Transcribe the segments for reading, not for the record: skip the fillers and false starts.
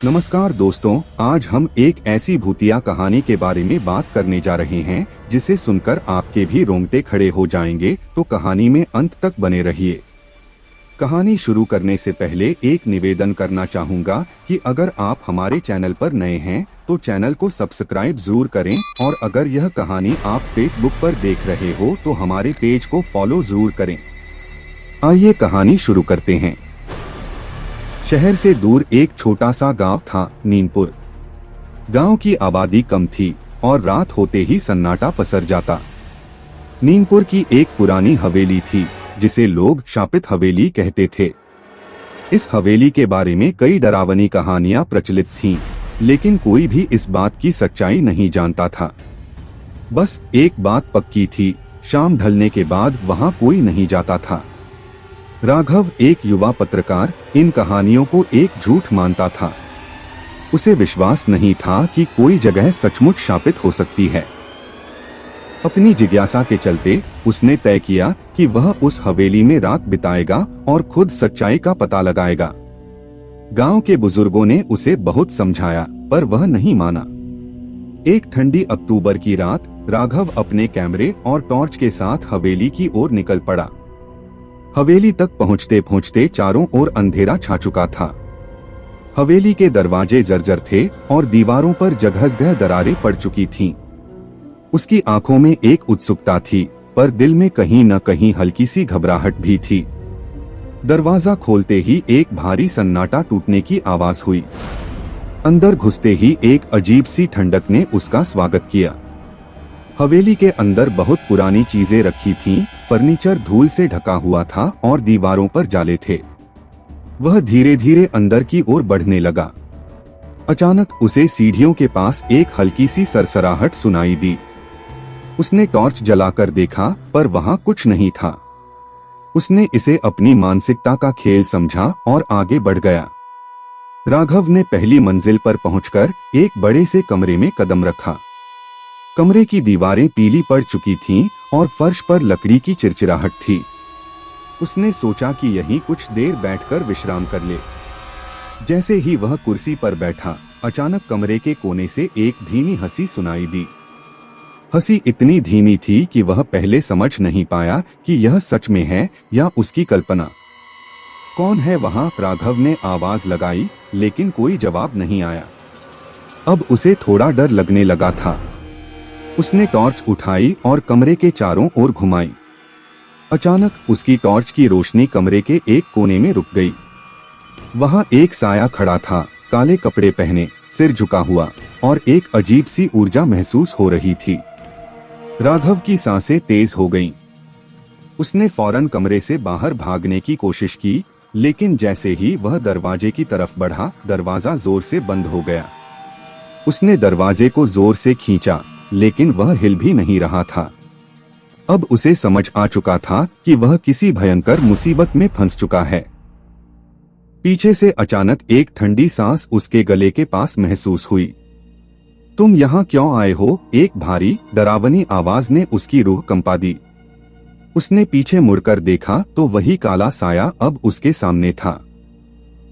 नमस्कार दोस्तों, आज हम एक ऐसी भूतिया कहानी के बारे में बात करने जा रहे हैं जिसे सुनकर आपके भी रोंगटे खड़े हो जाएंगे। तो कहानी में अंत तक बने रहिए। कहानी शुरू करने से पहले एक निवेदन करना चाहूँगा कि अगर आप हमारे चैनल पर नए हैं तो चैनल को सब्सक्राइब जरूर करें, और अगर यह कहानी आप फेसबुक पर देख रहे हो तो हमारे पेज को फॉलो जरूर करें। आइए कहानी शुरू करते हैं। शहर से दूर एक छोटा सा गांव था, नीनपुर। गांव की आबादी कम थी और रात होते ही सन्नाटा पसर जाता। नीनपुर की एक पुरानी हवेली थी जिसे लोग शापित हवेली कहते थे। इस हवेली के बारे में कई डरावनी कहानियां प्रचलित थीं, लेकिन कोई भी इस बात की सच्चाई नहीं जानता था। बस एक बात पक्की थी, शाम ढलने के बाद वहां कोई नहीं जाता था। राघव, एक युवा पत्रकार, इन कहानियों को एक झूठ मानता था। उसे विश्वास नहीं था कि कोई जगह सचमुच शापित हो सकती है। अपनी जिज्ञासा के चलते उसने तय किया कि वह उस हवेली में रात बिताएगा और खुद सच्चाई का पता लगाएगा। गांव के बुजुर्गों ने उसे बहुत समझाया, पर वह नहीं माना। एक ठंडी अक्टूबर की रात राघव अपने कैमरे और टॉर्च के साथ हवेली की ओर निकल पड़ा। हवेली तक पहुंचते पहुंचते चारों ओर अंधेरा छा चुका था। हवेली के दरवाजे जर्जर थे और दीवारों पर जगह-जगह दरारें पड़ चुकी थीं। उसकी आंखों में एक उत्सुकता थी, पर दिल में कहीं न कहीं हल्की सी घबराहट भी थी। दरवाजा खोलते ही एक भारी सन्नाटा टूटने की आवाज हुई। अंदर घुसते ही एक अजीब सी ठंडक ने उसका स्वागत किया। हवेली के अंदर बहुत पुरानी चीजें रखी थीं, फर्नीचर धूल से ढका हुआ था और दीवारों पर जाले थे। वह धीरे धीरे अंदर की ओर बढ़ने लगा। अचानक उसे सीढ़ियों के पास एक हल्की सी सरसराहट सुनाई दी। उसने टॉर्च जलाकर देखा, पर वहां कुछ नहीं था। उसने इसे अपनी मानसिकता का खेल समझा और आगे बढ़ गया। राघव ने पहली मंजिल पर पहुंचकर एक बड़े से कमरे में कदम रखा। कमरे की दीवारें पीली पड़ चुकी थीं और फर्श पर लकड़ी की चिरचिराहट थी। उसने सोचा कि यहीं कुछ देर बैठकर विश्राम कर ले। जैसे ही वह कुर्सी पर बैठा, अचानक कमरे के कोने से एक धीमी हंसी सुनाई दी। हंसी इतनी धीमी थी कि वह पहले समझ नहीं पाया कि यह सच में है या उसकी कल्पना। कौन है वहां? राघव ने आवाज लगाई, लेकिन कोई जवाब नहीं आया। अब उसे थोड़ा डर लगने लगा था। उसने टॉर्च उठाई और कमरे के चारों ओर घुमाई। अचानक उसकी टॉर्च की रोशनी कमरे के एक कोने में रुक गई। वहां एक साया खड़ा था, काले कपड़े पहने, सिर झुका हुआ, और एक अजीब सी ऊर्जा महसूस हो रही थी। राघव की सांसें तेज हो गईं। उसने फौरन कमरे से बाहर भागने की कोशिश की, लेकिन जैसे ही वह दरवाजे की तरफ बढ़ा, दरवाजा जोर से बंद हो गया। उसने दरवाजे को जोर से खींचा, लेकिन वह हिल भी नहीं रहा था। अब उसे समझ आ चुका था कि वह किसी भयंकर मुसीबत में फंस चुका है। पीछे से अचानक एक ठंडी सांस उसके गले के पास महसूस हुई। तुम यहाँ क्यों आए हो? एक भारी डरावनी आवाज ने उसकी रूह कंपा दी। उसने पीछे मुड़कर देखा तो वही काला साया अब उसके सामने था।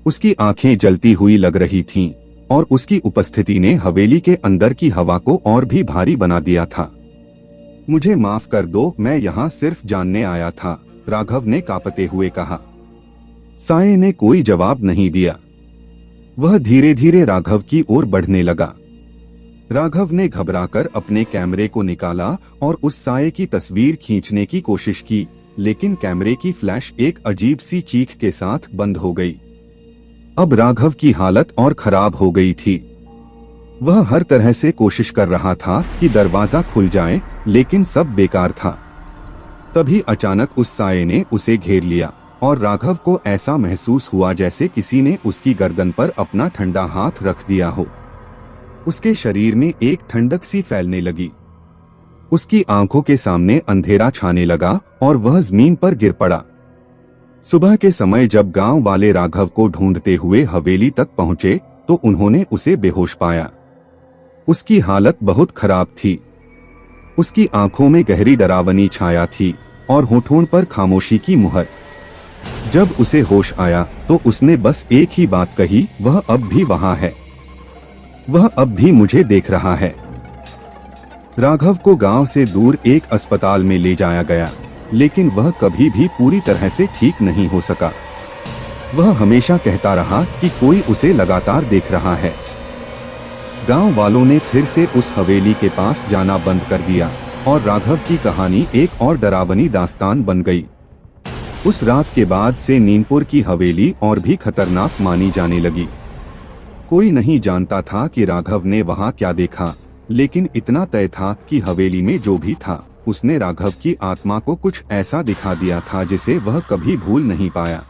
उसकी आंखें जलती हुई लग रही थीं, और उसकी उपस्थिति ने हवेली के अंदर की हवा को और भी भारी बना दिया था। मुझे माफ कर दो, मैं यहाँ सिर्फ जानने आया था, राघव ने कांपते हुए कहा। साये ने कोई जवाब नहीं दिया। वह धीरे धीरे राघव की ओर बढ़ने लगा। राघव ने घबराकर अपने कैमरे को निकाला और उस साये की तस्वीर खींचने की कोशिश की, लेकिन कैमरे की फ्लैश एक अजीब सी चीख के साथ बंद हो गई। अब राघव की हालत और खराब हो गई थी। वह हर तरह से कोशिश कर रहा था कि दरवाजा खुल जाए, लेकिन सब बेकार था। तभी अचानक उस साये ने उसे घेर लिया और राघव को ऐसा महसूस हुआ जैसे किसी ने उसकी गर्दन पर अपना ठंडा हाथ रख दिया हो। उसके शरीर में एक ठंडक सी फैलने लगी। उसकी आंखों के सामने अंधेरा छाने लगा और वह जमीन पर गिर पड़ा। सुबह के समय जब गांव वाले राघव को ढूंढते हुए हवेली तक पहुंचे तो उन्होंने उसे बेहोश पाया। उसकी हालत बहुत खराब थी। उसकी आंखों में गहरी डरावनी छाया थी और होठों पर खामोशी की मुहर। जब उसे होश आया तो उसने बस एक ही बात कही, वह अब भी वहाँ है, वह अब भी मुझे देख रहा है। राघव को गांव से दूर एक अस्पताल में ले जाया गया, लेकिन वह कभी भी पूरी तरह से ठीक नहीं हो सका। वह हमेशा कहता रहा कि कोई उसे लगातार देख रहा है। गांव वालों ने फिर से उस हवेली के पास जाना बंद कर दिया और राघव की कहानी एक और डरावनी दास्तान बन गई। उस रात के बाद से नीमपुर की हवेली और भी खतरनाक मानी जाने लगी। कोई नहीं जानता था कि राघव ने वहां क्या देखा, लेकिन इतना तय था कि हवेली में जो भी था उसने राघव की आत्मा को कुछ ऐसा दिखा दिया था जिसे वह कभी भूल नहीं पाया।